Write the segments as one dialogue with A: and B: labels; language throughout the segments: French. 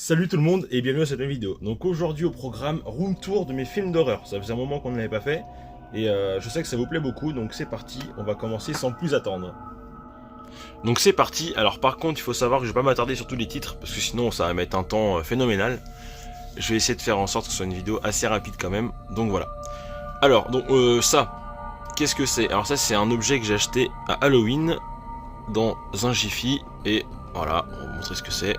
A: Salut tout le monde et bienvenue à cette nouvelle vidéo. Donc aujourd'hui au programme, room tour de mes films d'horreur. Ça faisait un moment qu'on ne l'avait pas fait et je sais que ça vous plaît beaucoup, donc c'est parti, on va commencer sans plus attendre. Donc c'est parti. Alors par contre il faut savoir que je vais pas m'attarder sur tous les titres parce que sinon ça va mettre un temps phénoménal. Je vais essayer de faire en sorte que ce soit une vidéo assez rapide quand même, donc voilà. Alors donc ça, qu'est-ce que c'est? Alors ça c'est un objet que j'ai acheté à Halloween dans un Jiffy et voilà, on va vous montrer ce que c'est.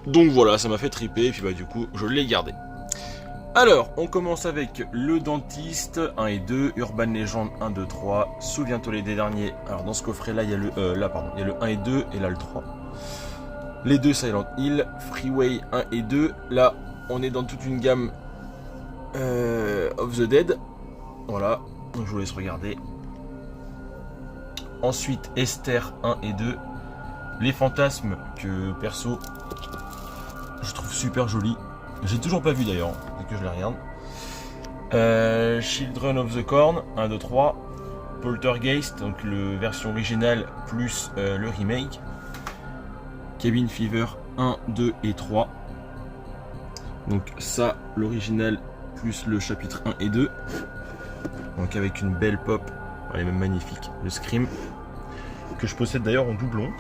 A: Donc voilà, ça m'a fait triper et puis bah du coup je l'ai gardé. Alors, on commence avec Le Dentiste 1 et 2, Urban Legend 1, 2, 3, Souviens-toi les deux derniers. Alors dans ce coffret là, il y a le il y a le 1 et 2 et là le 3. Les deux Silent Hill, Freeway 1 et 2. Là, on est dans toute une gamme of the Dead. Voilà, donc je vous laisse regarder. Ensuite, Esther 1 et 2. Les fantasmes que perso je trouve super joli. J'ai toujours pas vu d'ailleurs, dès que je les regarde. Children of the Corn 1, 2, 3. Poltergeist, donc la version originale plus le remake. Cabin Fever 1, 2 et 3. Donc ça, l'original plus le chapitre 1 et 2. Donc avec une belle pop, elle est même magnifique. Le Scream, que je possède d'ailleurs en doublon.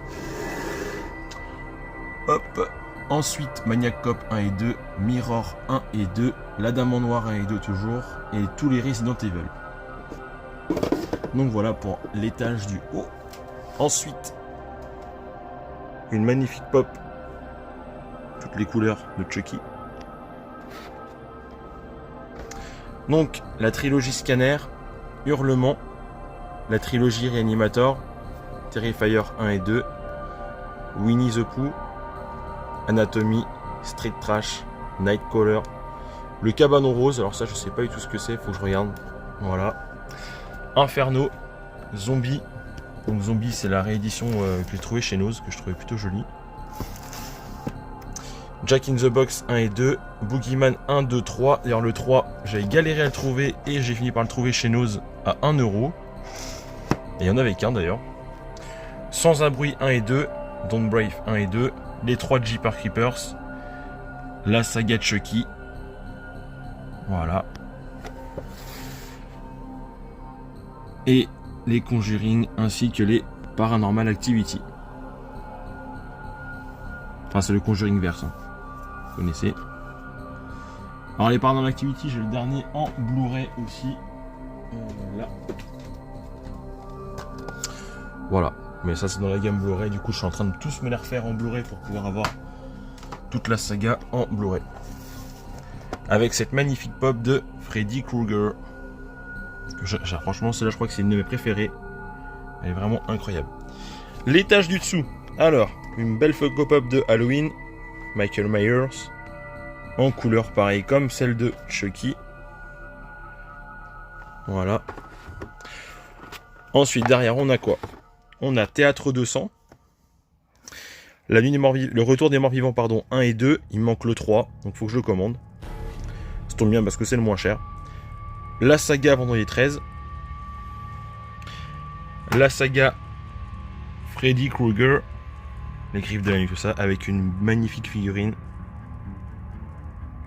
A: Hop. Ensuite, Maniac Cop 1 et 2, Mirror 1 et 2, La Dame en Noir 1 et 2 toujours, et tous les Resident Evil. Donc voilà pour l'étage du haut. Ensuite, une magnifique pop, toutes les couleurs de Chucky. Donc, la trilogie Scanner, Hurlement, la trilogie Reanimator, Terrifier 1 et 2, Winnie the Pooh, Anatomy, Street Trash, Nightcrawler, le Cabanon Rose, alors ça je sais pas du tout ce que c'est, faut que je regarde. Voilà. Inferno, Zombie. Donc Zombie c'est la réédition que j'ai trouvé chez Nose, que je trouvais plutôt jolie. Jack in the Box 1 et 2, Boogeyman 1, 2, 3. D'ailleurs le 3, j'avais galéré à le trouver et j'ai fini par le trouver chez Nose à 1 €. Et il y en avait qu'un d'ailleurs. Sans un bruit 1 et 2, Don't Brave 1 et 2. Les 3 Jeepers Creepers, la saga Chucky, voilà, et les Conjuring ainsi que les Paranormal Activity. Enfin, c'est le Conjuring verse, hein. Vous connaissez. Alors, les Paranormal Activity, j'ai le dernier en Blu-ray aussi. Là. Voilà. Mais ça c'est dans la gamme Blu-ray, du coup je suis en train de tous me les refaire en Blu-ray pour pouvoir avoir toute la saga en Blu-ray. Avec cette magnifique pop de Freddy Krueger. Franchement celle-là je crois que c'est une de mes préférées. Elle est vraiment incroyable. L'étage du dessous. Alors, une belle Funko Pop de Halloween. Michael Myers. En couleur pareil comme celle de Chucky. Voilà. Ensuite derrière on a quoi? On a Théâtre 200, La Nuit des Morts le Retour des Morts Vivants, pardon, 1 et 2, il me manque le 3, donc il faut que je le commande. Ça tombe bien parce que c'est le moins cher. La saga Vendredi 13, la saga Freddy Krueger, les griffes de la nuit, tout ça, avec une magnifique figurine.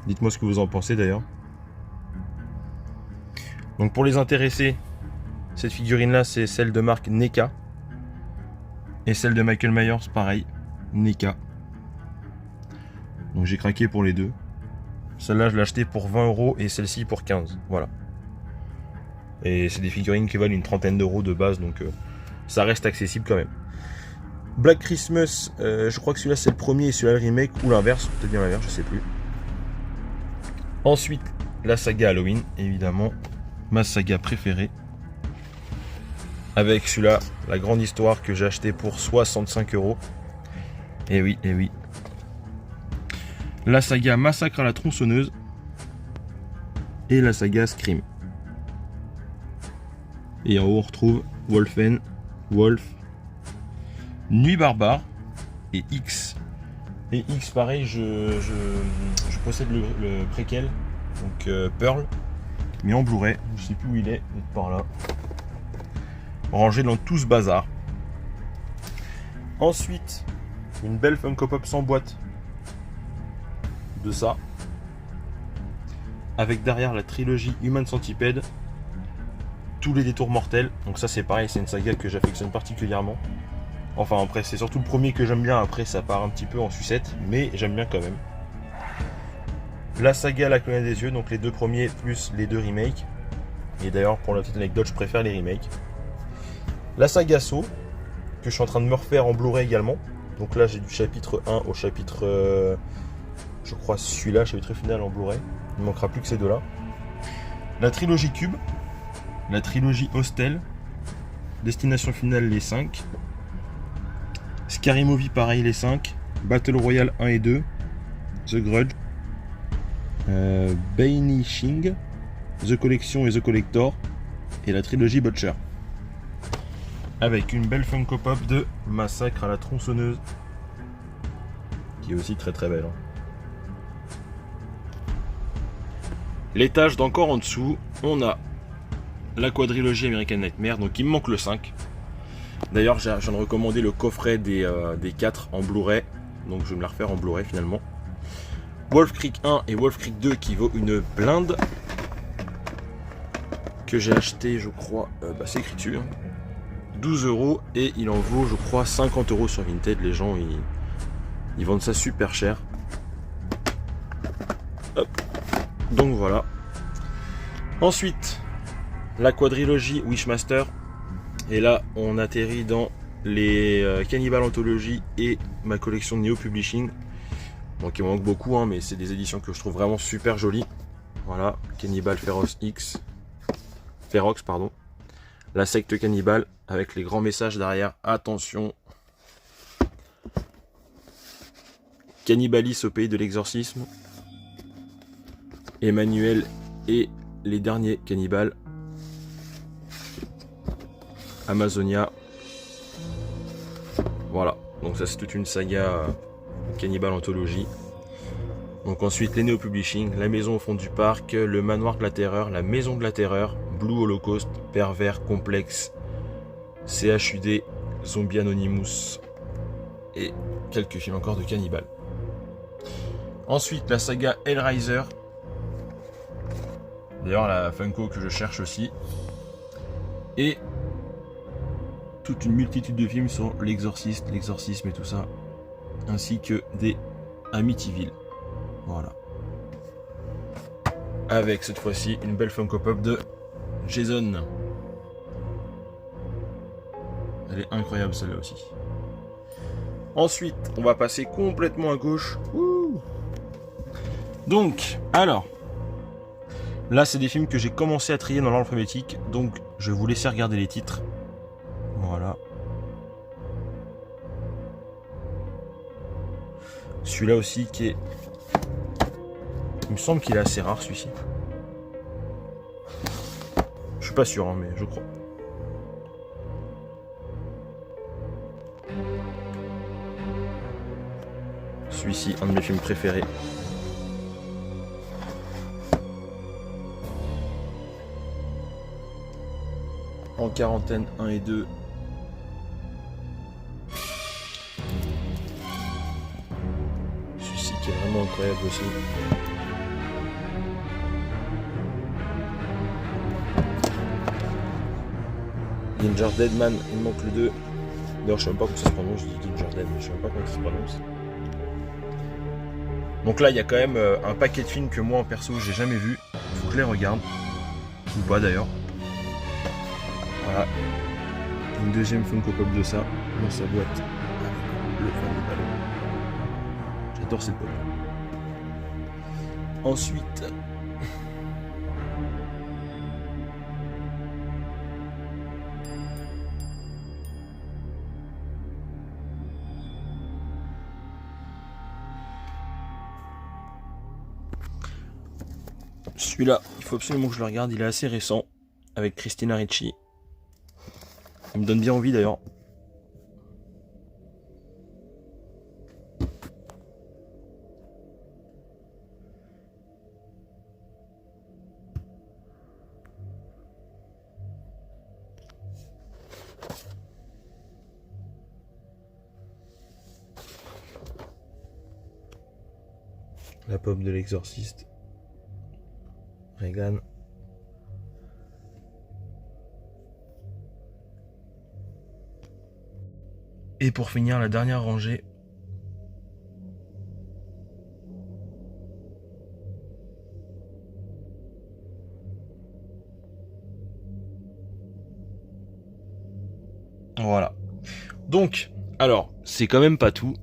A: Dites-moi ce que vous en pensez d'ailleurs. Donc pour les intéressés, cette figurine là c'est celle de marque NECA. Et celle de Michael Myers, pareil, NECA. Donc j'ai craqué pour les deux. Celle-là, je l'ai achetée pour 20 € et celle-ci pour 15. Voilà. Et c'est des figurines qui valent une trentaine d'euros de base, donc ça reste accessible quand même. Black Christmas, je crois que celui-là c'est le premier et celui-là le remake, ou l'inverse, peut-être bien l'inverse, je sais plus. Ensuite, la saga Halloween, évidemment, ma saga préférée. Avec celui-là, la grande histoire que j'ai acheté pour 65 €. Et oui, et oui. La saga Massacre à la tronçonneuse. Et la saga Scream. Et en haut, on retrouve Wolfen, Wolf, Nuit Barbare et X. Et X, pareil, je possède le préquel, donc Pearl. mais en Blu-ray. Je sais plus où il est, peut-être par là. Rangé dans tout ce bazar. Ensuite, une belle Funko Pop sans boîte de ça. Avec derrière la trilogie Human Centipede. Tous les détours mortels. Donc ça c'est pareil, c'est une saga que j'affectionne particulièrement. Enfin après c'est surtout le premier que j'aime bien, après ça part un petit peu en sucette, mais j'aime bien quand même. La saga La Colonne des Yeux, donc les deux premiers plus les deux remakes. Et d'ailleurs pour la petite anecdote je préfère les remakes. La saga Saw, que je suis en train de me refaire en Blu-ray également. Donc là j'ai du chapitre 1 au chapitre, je crois celui-là, chapitre final en Blu-ray. Il ne manquera plus que ces deux-là. La trilogie Cube, la trilogie Hostel, Destination Finale les 5, Scary Movie pareil les 5, Battle Royale 1 et 2, The Grudge, Banishing, The Collection et The Collector, et la trilogie Butcher. Avec une belle Funko Pop de Massacre à la tronçonneuse, qui est aussi très très belle. L'étage d'encore en dessous, on a la quadrilogie American Nightmare, donc il me manque le 5. D'ailleurs, je viens de recommander le coffret des 4 en Blu-ray, donc je vais me la refaire en Blu-ray finalement. Wolf Creek 1 et Wolf Creek 2 qui vaut une blinde, que j'ai acheté, je crois, c'est écrit dessus, 12 € et il en vaut, je crois, 50 € sur Vinted. Les gens ils vendent ça super cher. Hop. Donc voilà. Ensuite, la quadrilogie Wishmaster. Et là, on atterrit dans les Cannibal Anthology et ma collection de Neo Publishing. Donc il manque beaucoup, mais c'est des éditions que je trouve vraiment super jolies. Voilà, Cannibal Ferox, pardon. La secte cannibale avec les grands messages derrière. Attention. Cannibalis au pays de l'exorcisme. Emmanuel et les derniers cannibales. Amazonia. Voilà, donc ça c'est toute une saga Cannibal Anthology. Donc ensuite les Neo Publishing, La Maison au fond du parc, Le Manoir de la Terreur, La Maison de la Terreur, Blue Holocaust, Pervers Complexe, CHUD, Zombie Anonymous et quelques films encore de cannibales. Ensuite la saga Hellraiser. D'ailleurs la Funko que je cherche aussi. Et toute une multitude de films sur l'exorciste, l'exorcisme et tout ça. Ainsi que des Amityville. Voilà. Avec cette fois-ci une belle Funko Pop de Jason. Elle est incroyable celle-là aussi. Ensuite, on va passer complètement à gauche. Ouh. Donc, alors. Là, c'est des films que j'ai commencé à trier dans l'ordre alphabétique. Donc, je vais vous laisser regarder les titres. Voilà. Celui-là aussi qui est... Il me semble qu'il est assez rare celui-ci. Je suis pas sûr, mais je crois. Celui-ci, un de mes films préférés. En quarantaine 1 et 2. Celui-ci qui est vraiment incroyable aussi. Ginger Deadman, il me manque le 2. D'ailleurs, je sais même pas comment ça se prononce, je dis Ginger Dead, mais je sais même pas comment ça se prononce. Donc là, il y a quand même un paquet de films que moi, en perso, j'ai jamais vu. Il faut que je les regarde. Ou pas d'ailleurs. Voilà. Une deuxième Funko Pop de ça, dans sa boîte. Avec le fameux ballon. J'adore cette pop. Ensuite... Celui-là, il faut absolument que je le regarde, il est assez récent, avec Christina Ricci. Il me donne bien envie d'ailleurs. La pop de l'exorciste. Regan. Et pour finir, la dernière rangée. Voilà. Donc, alors, c'est quand même pas tout.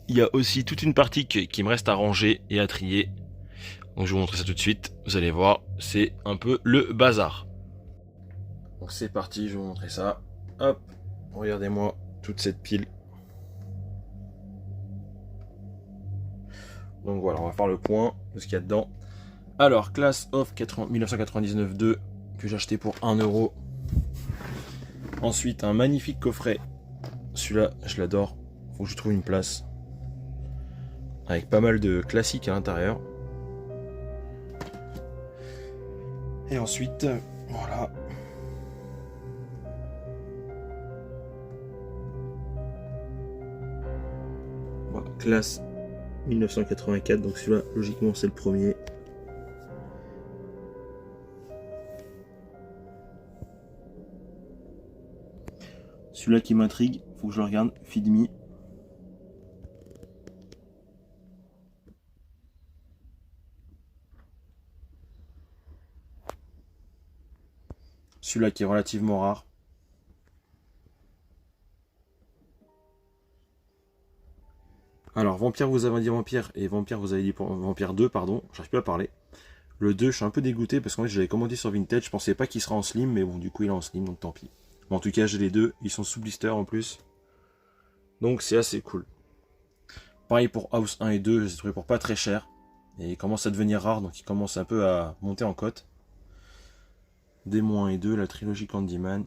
A: Il y a aussi toute une partie qui me reste à ranger et à trier. Donc je vais vous montrer ça tout de suite. Vous allez voir, c'est un peu le bazar. Donc c'est parti, je vais vous montrer ça. Hop, regardez-moi toute cette pile. Donc voilà, on va faire le point de ce qu'il y a dedans. Alors, Class of 1999-2 que j'ai acheté pour 1 €. Ensuite, un magnifique coffret. Celui-là, je l'adore. Faut que je trouve une place. Avec pas mal de classiques à l'intérieur. Et ensuite, voilà. Voilà, Classe 1984, donc celui-là, logiquement, c'est le premier. Celui-là qui m'intrigue, faut que je le regarde, Feed Me. Celui-là qui est relativement rare. Alors, Vampire, vous avez dit Vampire, et Vampire, vous avez dit Vampire 2, pardon, j'arrive plus à parler. Le 2, je suis un peu dégoûté parce qu'en fait, je l'avais commandé sur Vintage, je pensais pas qu'il sera en slim, mais bon, du coup, il est en slim, donc tant pis. Bon, en tout cas, j'ai les deux, ils sont sous blister en plus. Donc, c'est assez cool. Pareil pour House 1 et 2, je les ai trouvés pour pas très cher. Et ils commencent à devenir rares, donc ils commencent un peu à monter en cote. Démon 1 et 2, la trilogie Candyman.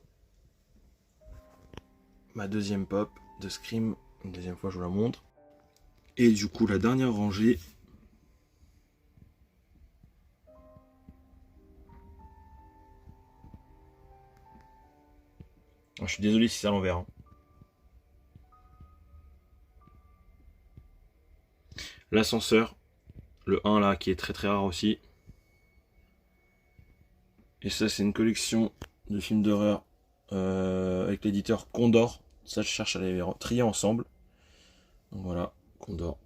A: Ma deuxième pop de Scream, une deuxième fois je vous la montre. Et du coup la dernière rangée. Je suis désolé si c'est à l'envers. Hein. L'ascenseur, le 1 là qui est très très rare aussi. Et ça c'est une collection de films d'horreur avec l'éditeur Condor. Ça je cherche à les trier ensemble. Donc voilà, Condor.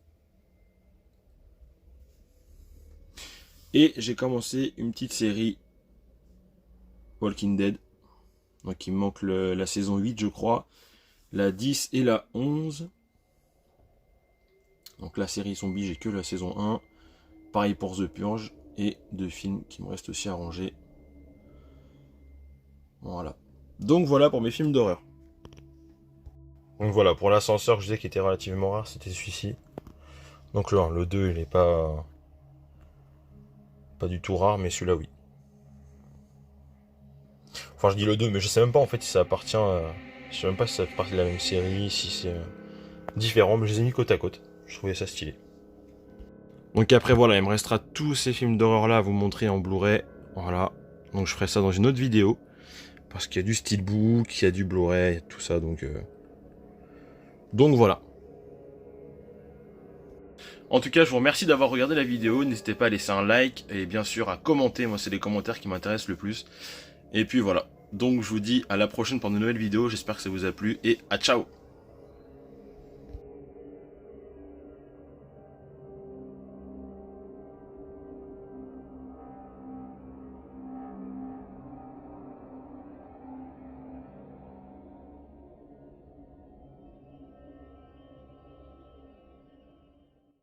A: Et j'ai commencé une petite série Walking Dead. Donc il me manque la saison 8 je crois. La 10 et la 11. Donc la série zombie j'ai que la saison 1. Pareil pour The Purge. Et 2 films qui me restent aussi à ranger. Voilà. Donc voilà pour mes films d'horreur. Donc voilà, pour l'ascenseur que je disais qui était relativement rare, c'était celui-ci. Donc le 1, le 2 il est pas du tout rare, mais celui-là oui. Enfin je dis le 2, mais je sais même pas en fait si ça appartient je sais même pas si ça fait partie de la même série, si c'est différent, mais je les ai mis côte à côte. Je trouvais ça stylé. Donc après voilà, il me restera tous ces films d'horreur là à vous montrer en Blu-ray. Voilà. Donc je ferai ça dans une autre vidéo. Parce qu'il y a du steelbook, il y a du Blu-ray, tout ça, donc voilà. En tout cas, je vous remercie d'avoir regardé la vidéo. N'hésitez pas à laisser un like et bien sûr à commenter. Moi, c'est les commentaires qui m'intéressent le plus. Et puis voilà. Donc je vous dis à la prochaine pour de nouvelles vidéos. J'espère que ça vous a plu et à ciao!